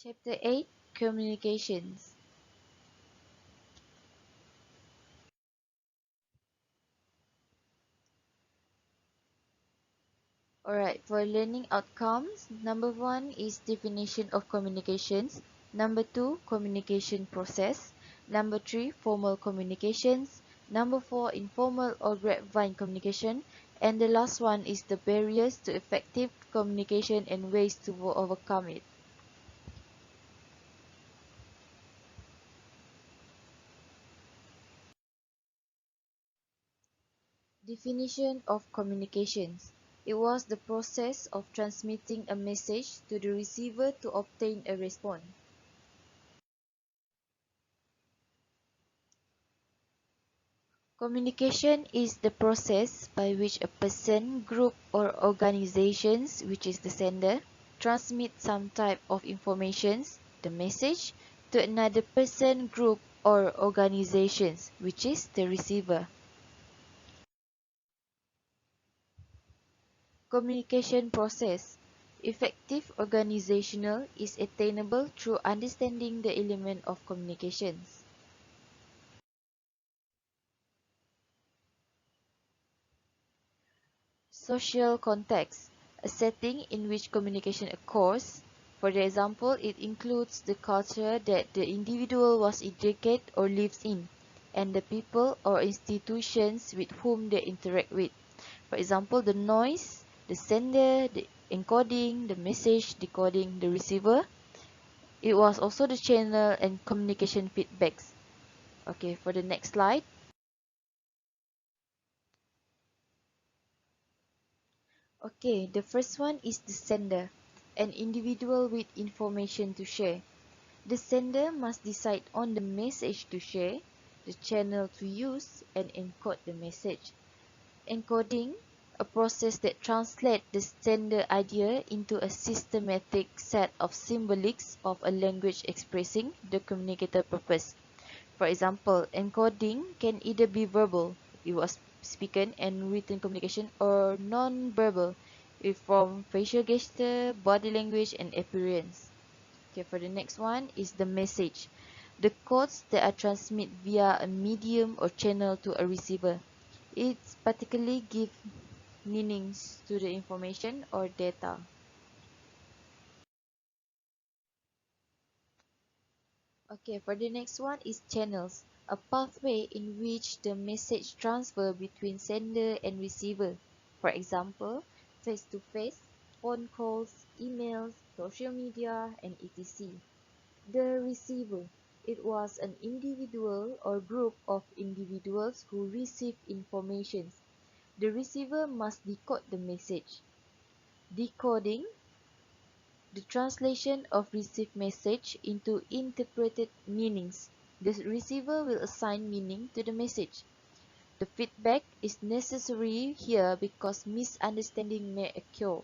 Chapter 8 Communications. Alright, for learning outcomes, number 1 is definition of communications, number 2 communication process, number 3 formal communications, number 4 informal or grapevine communication, and the last one is the barriers to effective communication and ways to overcome it. Definition of communications. It was the process of transmitting a message to the receiver to obtain a response. Communication is the process by which a person, group, or organizations, which is the sender, transmit some type of information, the message, to another person, group, or organizations, which is the receiver. Communication process. Effective organizational is attainable through understanding the element of communications. Social context. A setting in which communication occurs. For example, it includes the culture that the individual was educated or lives in, and the people or institutions with whom they interact with. For example, the noise, the sender, the encoding, the message, decoding, the receiver. It was also the channel and communication feedbacks. Okay, for the next slide. Okay, the first one is the sender, an individual with information to share. The sender must decide on the message to share, the channel to use, and encode the message. Encoding, a process that translates the sender idea into a systematic set of symbolics of a language expressing the communicator purpose. For example, encoding can either be verbal, it was spoken and written communication, or non-verbal, from facial gesture, body language, and appearance. Okay, for the next one is the message. The codes that are transmitted via a medium or channel to a receiver. It particularly gives meanings to the information or data. Okay, for the next one is channels, a pathway in which the message transfer between sender and receiver. For example, face-to-face, phone calls, emails, social media, and etc. The receiver. It was an individual or group of individuals who received information. The receiver must decode the message. Decoding, the translation of received message into interpreted meanings. The receiver will assign meaning to the message. The feedback is necessary here because misunderstanding may occur.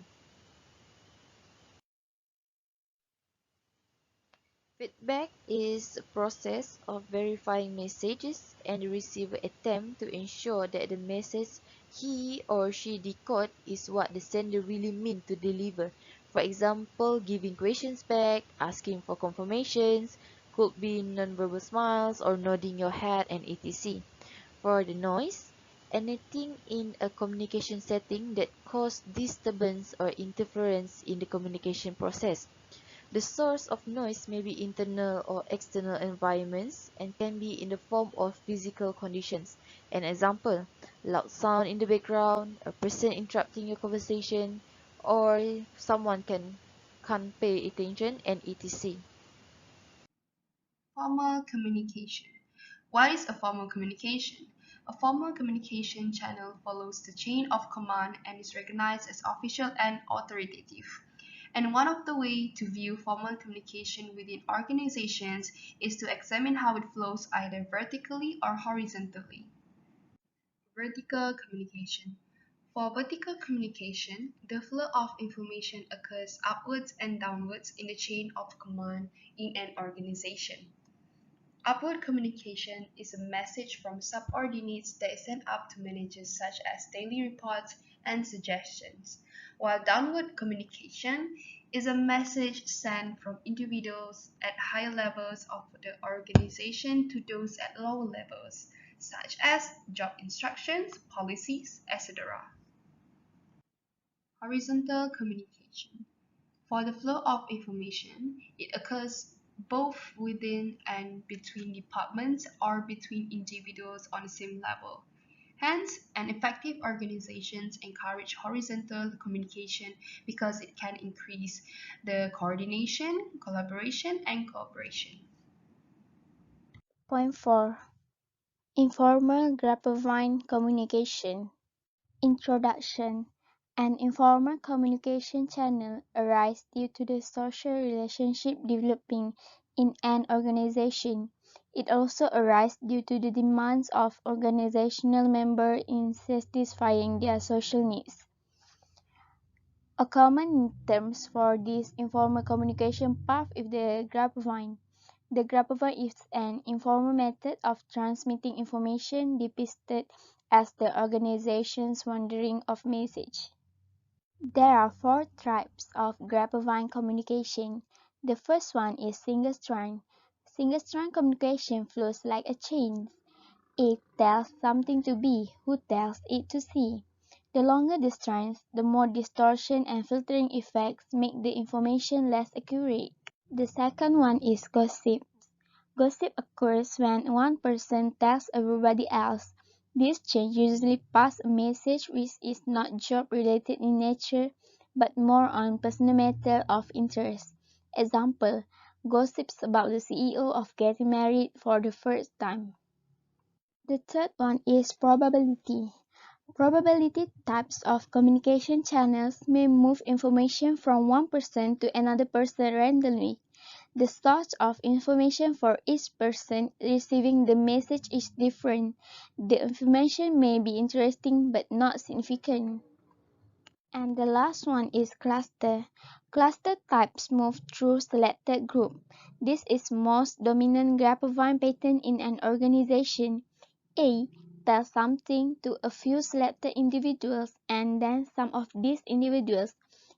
Feedback is a process of verifying messages, and the receiver attempt to ensure that the message he or she decode is what the sender really meant to deliver. For example, giving questions back, asking for confirmations, could be nonverbal smiles or nodding your head, and etc. For the noise, anything in a communication setting that causes disturbance or interference in the communication process. The source of noise may be internal or external environments and can be in the form of physical conditions. An example, loud sound in the background, a person interrupting your conversation, or someone can't pay attention, and etc. Formal communication. What is a formal communication? A formal communication channel follows the chain of command and is recognized as official and authoritative. And one of the ways to view formal communication within organizations is to examine how it flows either vertically or horizontally. Vertical communication. For vertical communication, the flow of information occurs upwards and downwards in the chain of command in an organization. Upward communication is a message from subordinates that is sent up to managers such as daily reports and suggestions, while downward communication is a message sent from individuals at higher levels of the organization to those at lower levels, such as job instructions, policies, etc. Horizontal communication. For the flow of information, it occurs both within and between departments or between individuals on the same level. Hence, an effective organizations encourage horizontal communication because it can increase the coordination, collaboration, and cooperation. Point 4. Informal grapevine communication. Introduction. An informal communication channel arises due to the social relationship developing in an organization. It also arises due to the demands of organizational members in satisfying their social needs. A common term for this informal communication path is the grapevine. The grapevine is an informal method of transmitting information depicted as the organization's wandering of message. There are four types of grapevine communication. The first one is single strand. Single strand communication flows like a chain. A tells something to B, who tells it to C. The longer the strands, the more distortion and filtering effects make the information less accurate. The second one is gossip. Gossip occurs when one person tells everybody else. This change usually passes a message which is not job-related in nature, but more on personal matter of interest. Example, gossips about the CEO of getting married for the first time. The third one is probability. Probability types of communication channels may move information from one person to another person randomly. The source of information for each person receiving the message is different. The information may be interesting but not significant. And the last one is cluster. Cluster types move through selected group. This is most dominant grapevine pattern in an organization. A tells something to a few selected individuals and then some of these individuals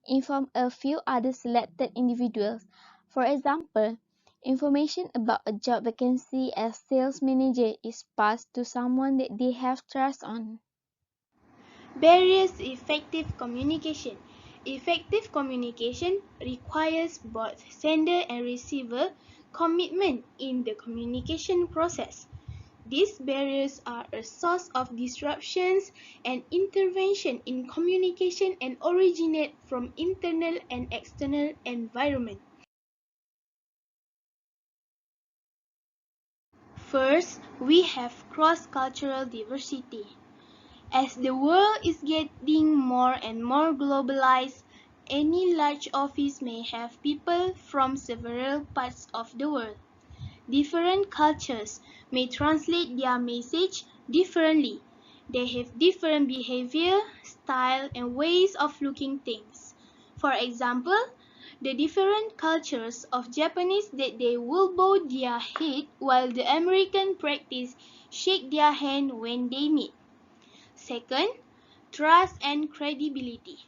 inform a few other selected individuals. For example, information about a job vacancy as sales manager is passed to someone that they have trust on. Barriers to effective communication. Effective communication requires both sender and receiver commitment in the communication process. These barriers are a source of disruptions and intervention in communication and originate from internal and external environment. First, we have cross-cultural diversity. As the world is getting more and more globalized, any large office may have people from several parts of the world. Different cultures may translate their message differently. They have different behavior, style, and ways of looking things. For example, the different cultures of Japanese that they will bow their head while the American practice shake their hand when they meet. Second, trust and credibility.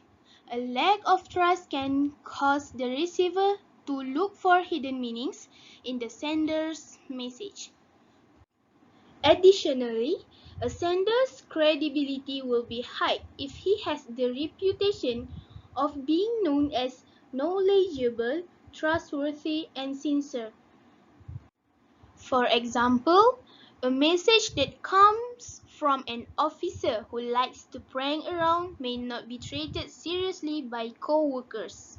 A lack of trust can cause the receiver to look for hidden meanings in the sender's message. Additionally, a sender's credibility will be high if he has the reputation of being known as knowledgeable, trustworthy, and sincere. For example, a message that comes from an officer who likes to prank around may not be treated seriously by co-workers.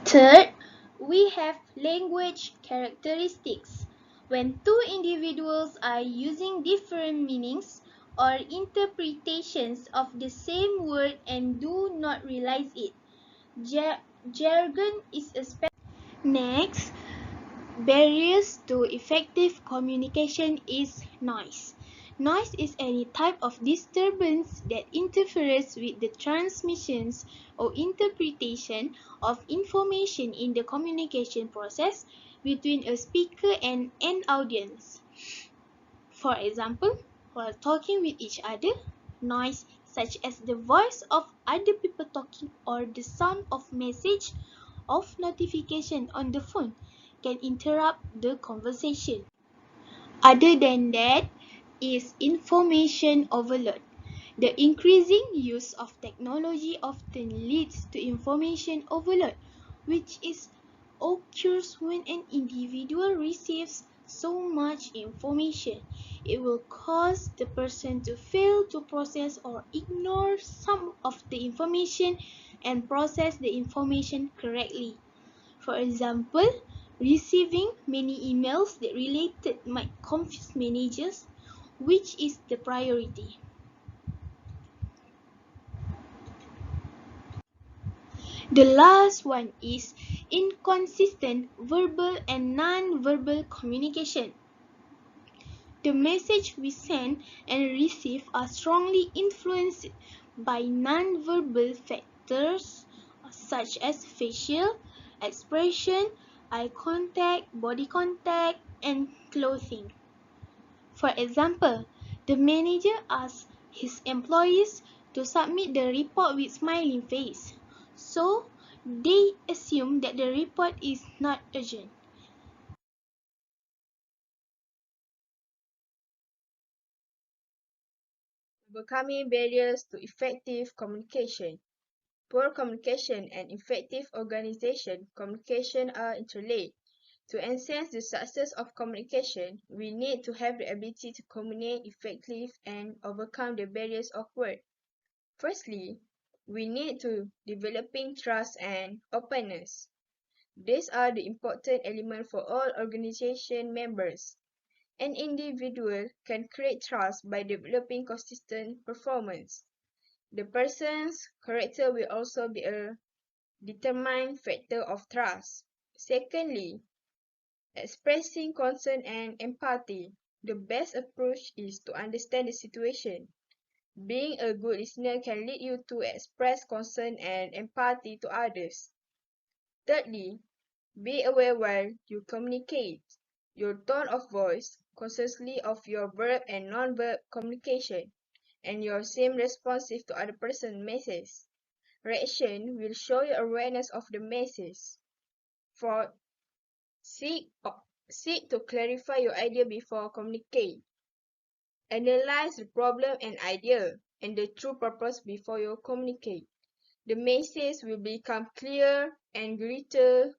Third, we have language characteristics. When two individuals are using different meanings or interpretations of the same word and do not realize it, jargon is a Next, barriers to effective communication is noise. Noise is any type of disturbance that interferes with the transmissions or interpretation of information in the communication process between a speaker and an audience. For example, while talking with each other, noise such as the voice of other people talking or the sound of message of notification on the phone, can interrupt the conversation. Other than that is information overload. The increasing use of technology often leads to information overload, which occurs when an individual receives so much information. It will cause the person to fail to process or ignore some of the information and process the information correctly. For example, receiving many emails that related might confuse managers which is the priority. The last one is inconsistent verbal and non-verbal communication. The message we send and receive are strongly influenced by non-verbal factors such as facial expression, eye contact, body contact, and clothing. For example, the manager asks his employees to submit the report with smiling face, so they assume that the report is not urgent. Overcoming barriers to effective communication. Poor communication and effective organization communication are interlinked. To enhance the success of communication, we need to have the ability to communicate effectively and overcome the barriers of words. Firstly, we need to developing trust and openness. These are the important elements for all organization members. An individual can create trust by developing consistent performance. The person's character will also be a determined factor of trust. Secondly, expressing concern and empathy. The best approach is to understand the situation. Being a good listener can lead you to express concern and empathy to others. Thirdly, be aware while you communicate. Your tone of voice, consciously of your verb and non-verb communication, and your same responsive to other person's message. Reaction will show your awareness of the message. Fourth, seek, seek to clarify your idea before communicate. Analyze the problem and idea and the true purpose before you communicate. The message will become clear and greater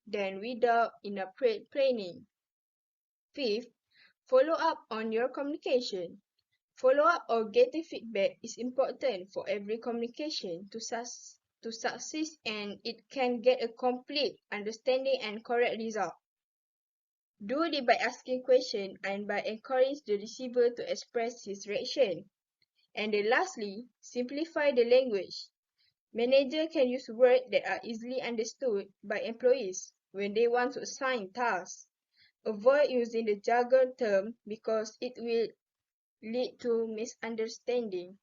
than without inappropriate planning. Fifth, follow up on your communication. Follow up or getting feedback is important for every communication to succeed, and it can get a complete understanding and correct result. Do it by asking questions and by encouraging the receiver to express his reaction. And then lastly, simplify the language. Manager can use words that are easily understood by employees when they want to assign tasks. Avoid using the jargon term because it will lead to misunderstanding.